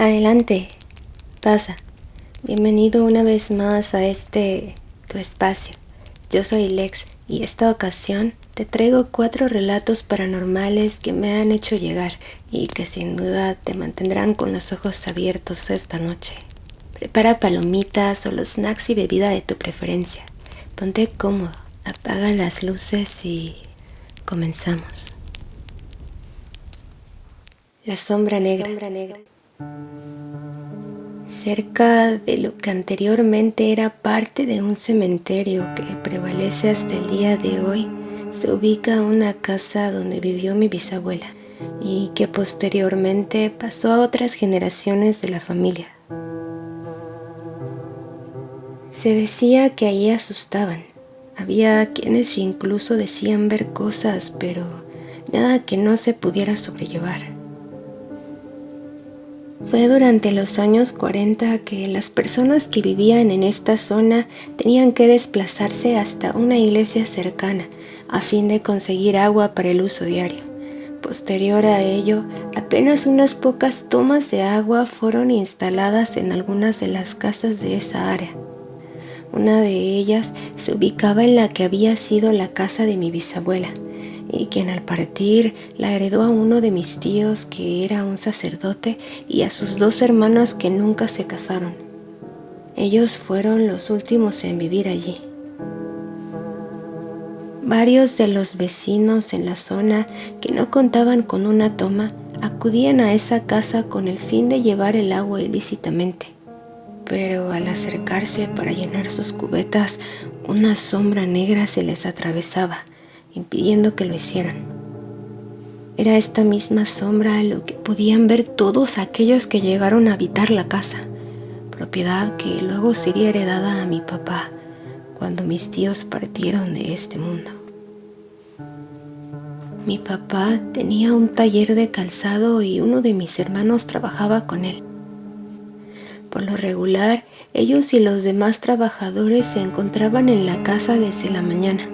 Adelante, pasa. Bienvenido una vez más a tu espacio. Yo soy Lex y esta ocasión te traigo 4 relatos paranormales que me han hecho llegar y que sin duda te mantendrán con los ojos abiertos esta noche. Prepara palomitas o los snacks y bebida de tu preferencia. Ponte cómodo, apaga las luces y comenzamos. La sombra negra. Cerca de lo que anteriormente era parte de un cementerio que prevalece hasta el día de hoy, se ubica una casa donde vivió mi bisabuela y que posteriormente pasó a otras generaciones de la familia. Se decía que allí asustaban. Había quienes incluso decían ver cosas, pero nada que no se pudiera sobrellevar. Fue durante los años 40 que las personas que vivían en esta zona tenían que desplazarse hasta una iglesia cercana a fin de conseguir agua para el uso diario. Posterior a ello, apenas unas pocas tomas de agua fueron instaladas en algunas de las casas de esa área. Una de ellas se ubicaba en la que había sido la casa de mi bisabuela, y quien al partir la heredó a uno de mis tíos que era un sacerdote y a sus 2 hermanas que nunca se casaron. Ellos fueron los últimos en vivir allí. Varios de los vecinos en la zona que no contaban con una toma acudían a esa casa con el fin de llevar el agua ilícitamente. Pero al acercarse para llenar sus cubetas, una sombra negra se les atravesaba, impidiendo que lo hicieran. Era esta misma sombra lo que podían ver todos aquellos que llegaron a habitar la casa, propiedad que luego sería heredada a mi papá cuando mis tíos partieron de este mundo. Mi papá tenía un taller de calzado y uno de mis hermanos trabajaba con él. Por lo regular, ellos y los demás trabajadores se encontraban en la casa desde la mañana,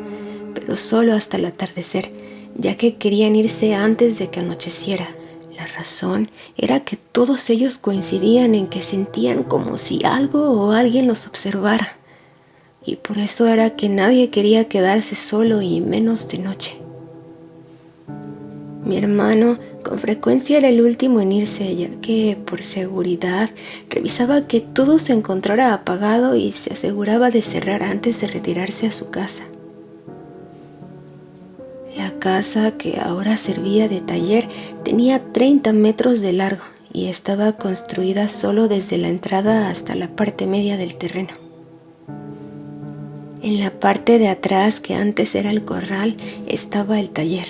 pero solo hasta el atardecer, ya que querían irse antes de que anocheciera. La razón era que todos ellos coincidían en que sentían como si algo o alguien los observara, y por eso era que nadie quería quedarse solo y menos de noche. Mi hermano con frecuencia era el último en irse, ya que por seguridad revisaba que todo se encontrara apagado y se aseguraba de cerrar antes de retirarse a su casa. La casa, que ahora servía de taller, tenía 30 metros de largo y estaba construida solo desde la entrada hasta la parte media del terreno. En la parte de atrás, que antes era el corral, estaba el taller,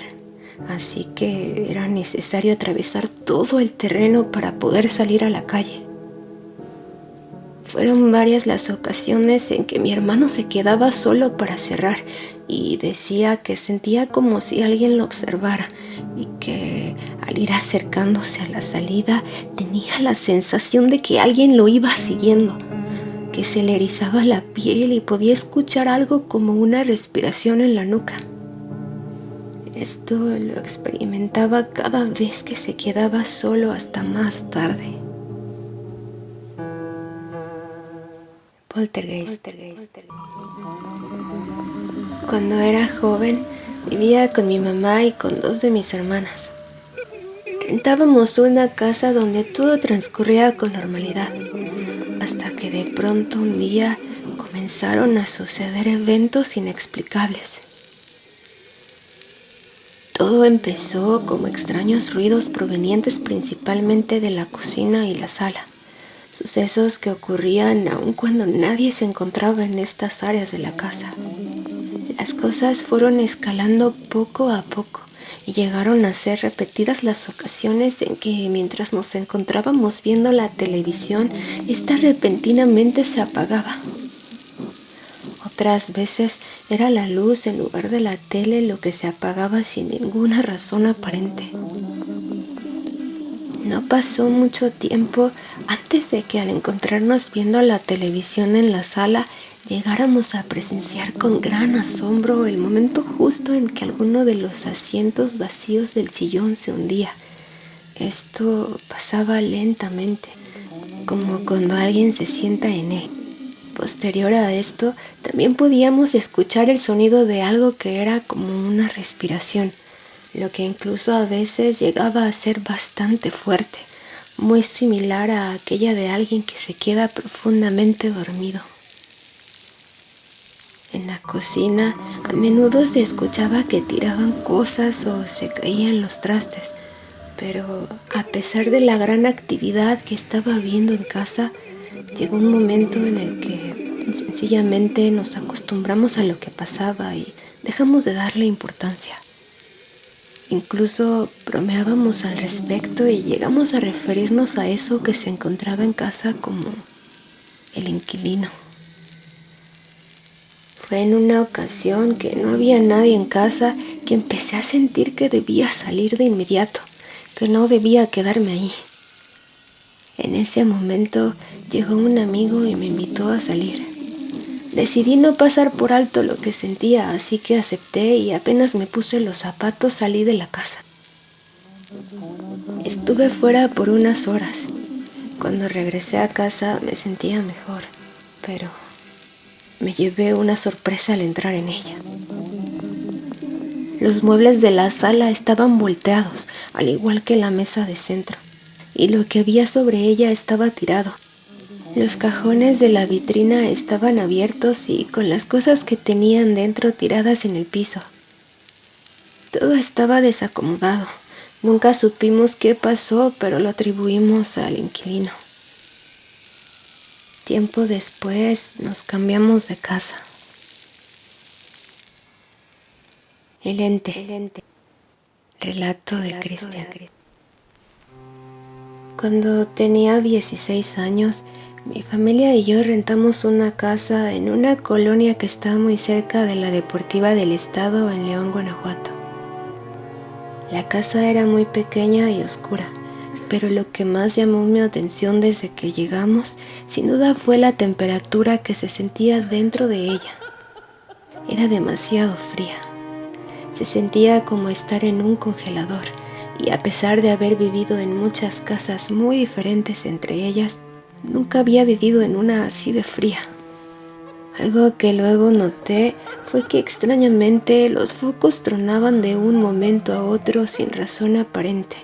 así que era necesario atravesar todo el terreno para poder salir a la calle. Fueron varias las ocasiones en que mi hermano se quedaba solo para cerrar y decía que sentía como si alguien lo observara y que al ir acercándose a la salida tenía la sensación de que alguien lo iba siguiendo, que se le erizaba la piel y podía escuchar algo como una respiración en la nuca. Esto lo experimentaba cada vez que se quedaba solo hasta más tarde. Poltergeist. Cuando era joven, vivía con mi mamá y con 2 de mis hermanas. Rentábamos una casa donde todo transcurría con normalidad, hasta que de pronto un día comenzaron a suceder eventos inexplicables. Todo empezó como extraños ruidos provenientes principalmente de la cocina y la sala. Sucesos que ocurrían aun cuando nadie se encontraba en estas áreas de la casa. Las cosas fueron escalando poco a poco y llegaron a ser repetidas las ocasiones en que mientras nos encontrábamos viendo la televisión, esta repentinamente se apagaba. Otras veces era la luz en lugar de la tele lo que se apagaba sin ninguna razón aparente. No pasó mucho tiempo antes de que al encontrarnos viendo la televisión en la sala llegáramos a presenciar con gran asombro el momento justo en que alguno de los asientos vacíos del sillón se hundía. Esto pasaba lentamente, como cuando alguien se sienta en él. Posterior a esto, también podíamos escuchar el sonido de algo que era como una respiración, lo que incluso a veces llegaba a ser bastante fuerte, muy similar a aquella de alguien que se queda profundamente dormido. En la cocina, a menudo se escuchaba que tiraban cosas o se caían los trastes, pero a pesar de la gran actividad que estaba habiendo en casa, llegó un momento en el que sencillamente nos acostumbramos a lo que pasaba y dejamos de darle importancia. Incluso bromeábamos al respecto y llegamos a referirnos a eso que se encontraba en casa como el inquilino. Fue en una ocasión que no había nadie en casa que empecé a sentir que debía salir de inmediato, que no debía quedarme ahí. En ese momento llegó un amigo y me invitó a salir. Decidí no pasar por alto lo que sentía, así que acepté y apenas me puse los zapatos salí de la casa. Estuve fuera por unas horas. Cuando regresé a casa me sentía mejor, pero me llevé una sorpresa al entrar en ella. Los muebles de la sala estaban volteados, al igual que la mesa de centro, y lo que había sobre ella estaba tirado. Los cajones de la vitrina estaban abiertos y con las cosas que tenían dentro tiradas en el piso. Todo estaba desacomodado. Nunca supimos qué pasó, pero lo atribuimos al inquilino. Tiempo después nos cambiamos de casa. El ente. Relato de Cristian. Cuando tenía 16 años, mi familia y yo rentamos una casa en una colonia que está muy cerca de la Deportiva del Estado en León, Guanajuato. La casa era muy pequeña y oscura, pero lo que más llamó mi atención desde que llegamos, sin duda fue la temperatura que se sentía dentro de ella. Era demasiado fría. Se sentía como estar en un congelador, y a pesar de haber vivido en muchas casas muy diferentes entre ellas, nunca había vivido en una así de fría. Algo que luego noté fue que extrañamente los focos tronaban de un momento a otro sin razón aparente.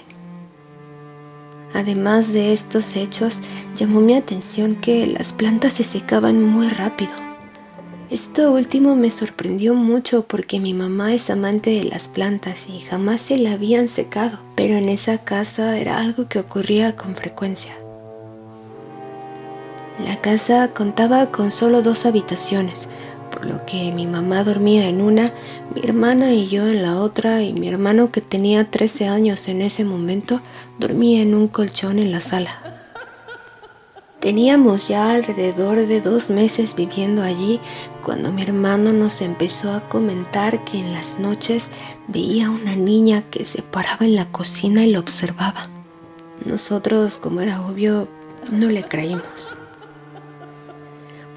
Además de estos hechos, llamó mi atención que las plantas se secaban muy rápido. Esto último me sorprendió mucho porque mi mamá es amante de las plantas y jamás se la habían secado, pero en esa casa era algo que ocurría con frecuencia. La casa contaba con solo 2 habitaciones, por lo que mi mamá dormía en una, mi hermana y yo en la otra, y mi hermano, que tenía 13 años en ese momento, dormía en un colchón en la sala. Teníamos ya alrededor de 2 meses viviendo allí cuando mi hermano nos empezó a comentar que en las noches veía una niña que se paraba en la cocina y lo observaba. Nosotros, como era obvio, no le creímos.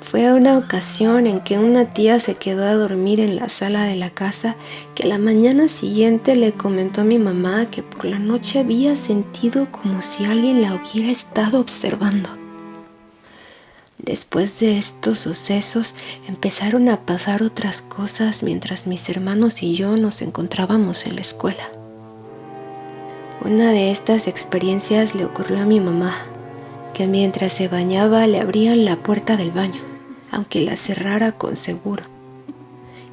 Fue una ocasión en que una tía se quedó a dormir en la sala de la casa que la mañana siguiente le comentó a mi mamá que por la noche había sentido como si alguien la hubiera estado observando. Después de estos sucesos empezaron a pasar otras cosas mientras mis hermanos y yo nos encontrábamos en la escuela. Una de estas experiencias le ocurrió a mi mamá, que mientras se bañaba le abrían la puerta del baño, aunque la cerrara con seguro.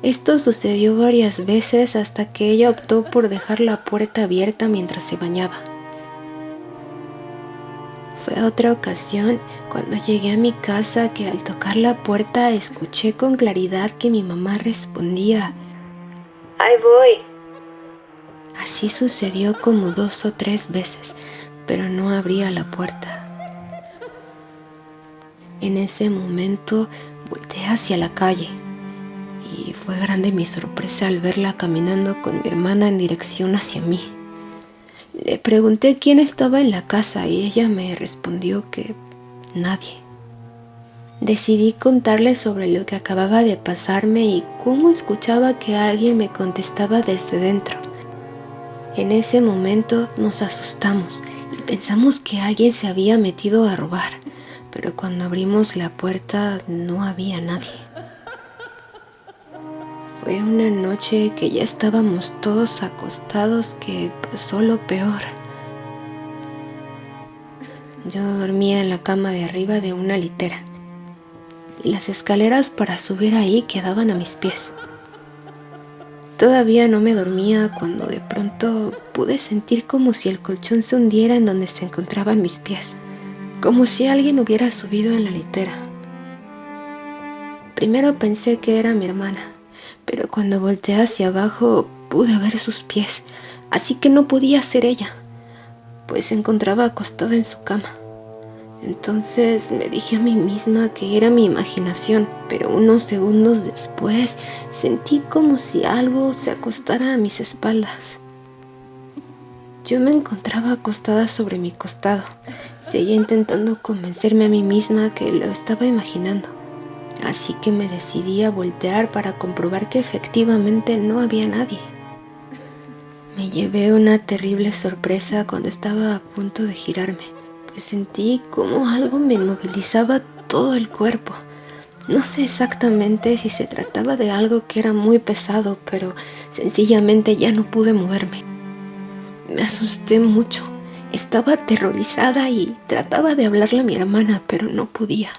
Esto sucedió varias veces hasta que ella optó por dejar la puerta abierta mientras se bañaba. Fue otra ocasión cuando llegué a mi casa que al tocar la puerta escuché con claridad que mi mamá respondía: "Ahí voy". Así sucedió como 2 o 3 veces, pero no abría la puerta. En ese momento volteé hacia la calle y fue grande mi sorpresa al verla caminando con mi hermana en dirección hacia mí. Le pregunté quién estaba en la casa y ella me respondió que nadie. Decidí contarle sobre lo que acababa de pasarme y cómo escuchaba que alguien me contestaba desde dentro. En ese momento nos asustamos y pensamos que alguien se había metido a robar, pero cuando abrimos la puerta no había nadie. Fue una noche que ya estábamos todos acostados que pasó lo peor. Yo dormía en la cama de arriba de una litera y las escaleras para subir ahí quedaban a mis pies. Todavía no me dormía cuando de pronto pude sentir como si el colchón se hundiera en donde se encontraban mis pies, como si alguien hubiera subido en la litera. Primero pensé que era mi hermana, pero cuando volteé hacia abajo pude ver sus pies, así que no podía ser ella, pues se encontraba acostada en su cama. Entonces me dije a mí misma que era mi imaginación, pero unos segundos después sentí como si algo se acostara a mis espaldas. Yo me encontraba acostada sobre mi costado. Seguía intentando convencerme a mí misma que lo estaba imaginando. Así que me decidí a voltear para comprobar que efectivamente no había nadie. Me llevé una terrible sorpresa cuando estaba a punto de girarme. Sentí como algo me inmovilizaba todo el cuerpo. No sé exactamente si se trataba de algo que era muy pesado, pero sencillamente ya no pude moverme. Me asusté mucho. Estaba aterrorizada y trataba de hablarle a mi hermana, pero no podía.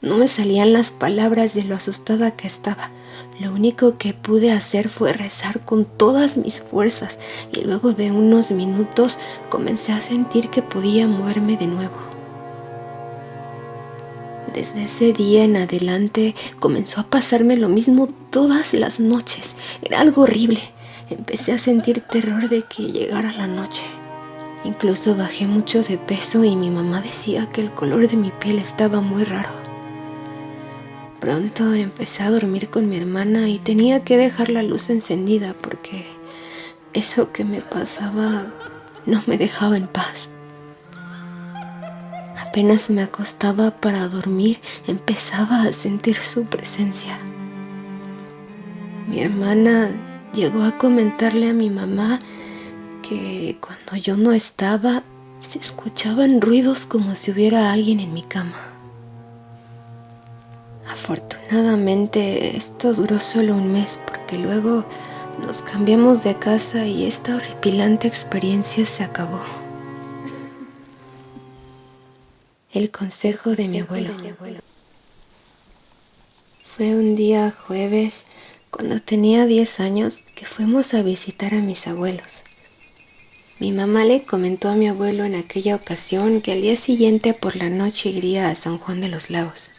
No me salían las palabras de lo asustada que estaba. Lo único que pude hacer fue rezar con todas mis fuerzas y luego de unos minutos comencé a sentir que podía moverme de nuevo. Desde ese día en adelante comenzó a pasarme lo mismo todas las noches. Era algo horrible. Empecé a sentir terror de que llegara la noche. Incluso bajé mucho de peso y mi mamá decía que el color de mi piel estaba muy raro. Pronto empecé a dormir con mi hermana y tenía que dejar la luz encendida porque eso que me pasaba no me dejaba en paz. Apenas me acostaba para dormir, empezaba a sentir su presencia. Mi hermana llegó a comentarle a mi mamá que cuando yo no estaba, se escuchaban ruidos como si hubiera alguien en mi cama. Afortunadamente esto duró solo un mes porque luego nos cambiamos de casa y esta horripilante experiencia se acabó. El consejo de mi abuelo. Fue un día jueves, cuando tenía 10 años, que fuimos a visitar a mis abuelos. Mi mamá le comentó a mi abuelo en aquella ocasión que al día siguiente por la noche iría a San Juan de los Lagos.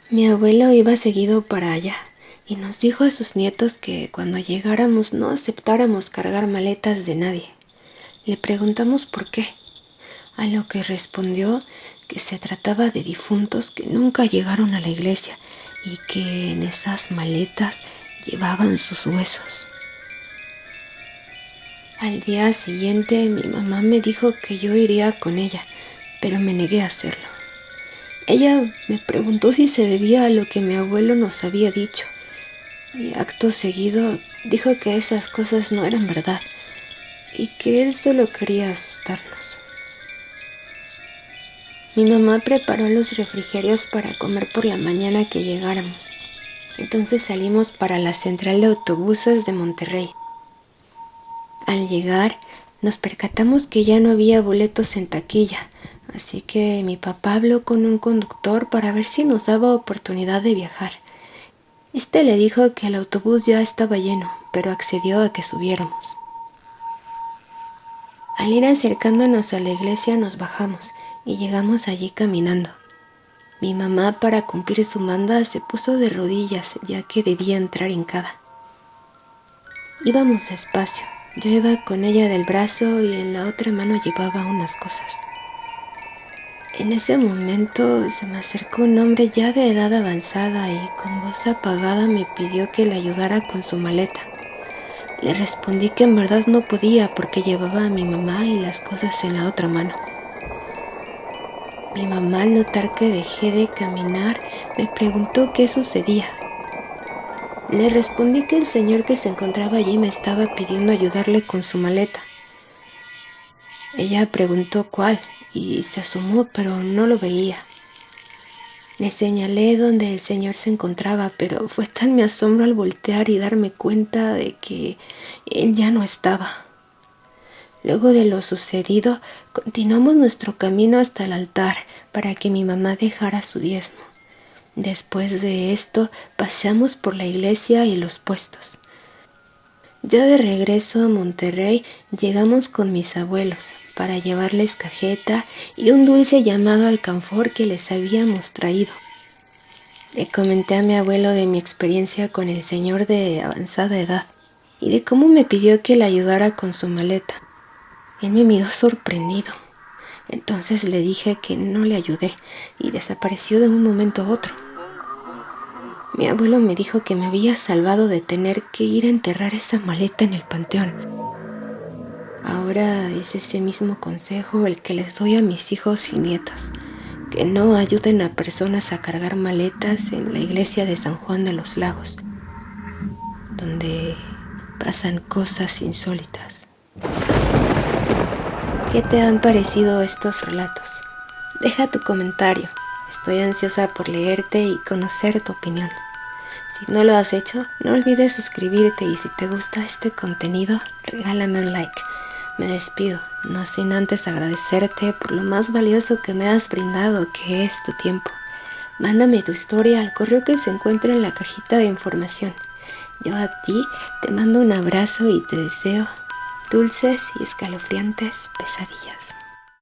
Mi abuelo iba seguido para allá y nos dijo a sus nietos que cuando llegáramos no aceptáramos cargar maletas de nadie. Le preguntamos por qué, a lo que respondió que se trataba de difuntos que nunca llegaron a la iglesia y que en esas maletas llevaban sus huesos. Al día siguiente mi mamá me dijo que yo iría con ella, pero me negué a hacerlo. Ella me preguntó si se debía a lo que mi abuelo nos había dicho y acto seguido dijo que esas cosas no eran verdad y que él solo quería asustarnos. Mi mamá preparó los refrigerios para comer por la mañana que llegáramos. Entonces salimos para la central de autobuses de Monterrey. Al llegar, nos percatamos que ya no había boletos en taquilla, así que mi papá habló con un conductor para ver si nos daba oportunidad de viajar. Este le dijo que el autobús ya estaba lleno, pero accedió a que subiéramos. Al ir acercándonos a la iglesia nos bajamos y llegamos allí caminando. Mi mamá, para cumplir su manda, se puso de rodillas ya que debía entrar hincada. Íbamos despacio. Yo iba con ella del brazo y en la otra mano llevaba unas cosas. En ese momento se me acercó un hombre ya de edad avanzada y con voz apagada me pidió que le ayudara con su maleta. Le respondí que en verdad no podía porque llevaba a mi mamá y las cosas en la otra mano. Mi mamá, al notar que dejé de caminar, me preguntó qué sucedía. Le respondí que el señor que se encontraba allí me estaba pidiendo ayudarle con su maleta. Ella preguntó cuál y se asomó, pero no lo veía. Le señalé donde el señor se encontraba, pero fue tal mi asombro al voltear y darme cuenta de que él ya no estaba. Luego de lo sucedido, continuamos nuestro camino hasta el altar para que mi mamá dejara su diezmo. Después de esto, paseamos por la iglesia y los puestos. Ya de regreso a Monterrey, llegamos con mis abuelos para llevarles cajeta y un dulce llamado alcanfor que les habíamos traído. Le comenté a mi abuelo de mi experiencia con el señor de avanzada edad y de cómo me pidió que le ayudara con su maleta. Él me miró sorprendido. Entonces le dije que no le ayudé y desapareció de un momento a otro. Mi abuelo me dijo que me había salvado de tener que ir a enterrar esa maleta en el panteón. Ahora es ese mismo consejo el que les doy a mis hijos y nietos, que no ayuden a personas a cargar maletas en la iglesia de San Juan de los Lagos, donde pasan cosas insólitas. ¿Qué te han parecido estos relatos? Deja tu comentario. Estoy ansiosa por leerte y conocer tu opinión. Si no lo has hecho, no olvides suscribirte y si te gusta este contenido, regálame un like. Me despido, no sin antes agradecerte por lo más valioso que me has brindado, que es tu tiempo. Mándame tu historia al correo que se encuentra en la cajita de información. Yo a ti te mando un abrazo y te deseo dulces y escalofriantes pesadillas.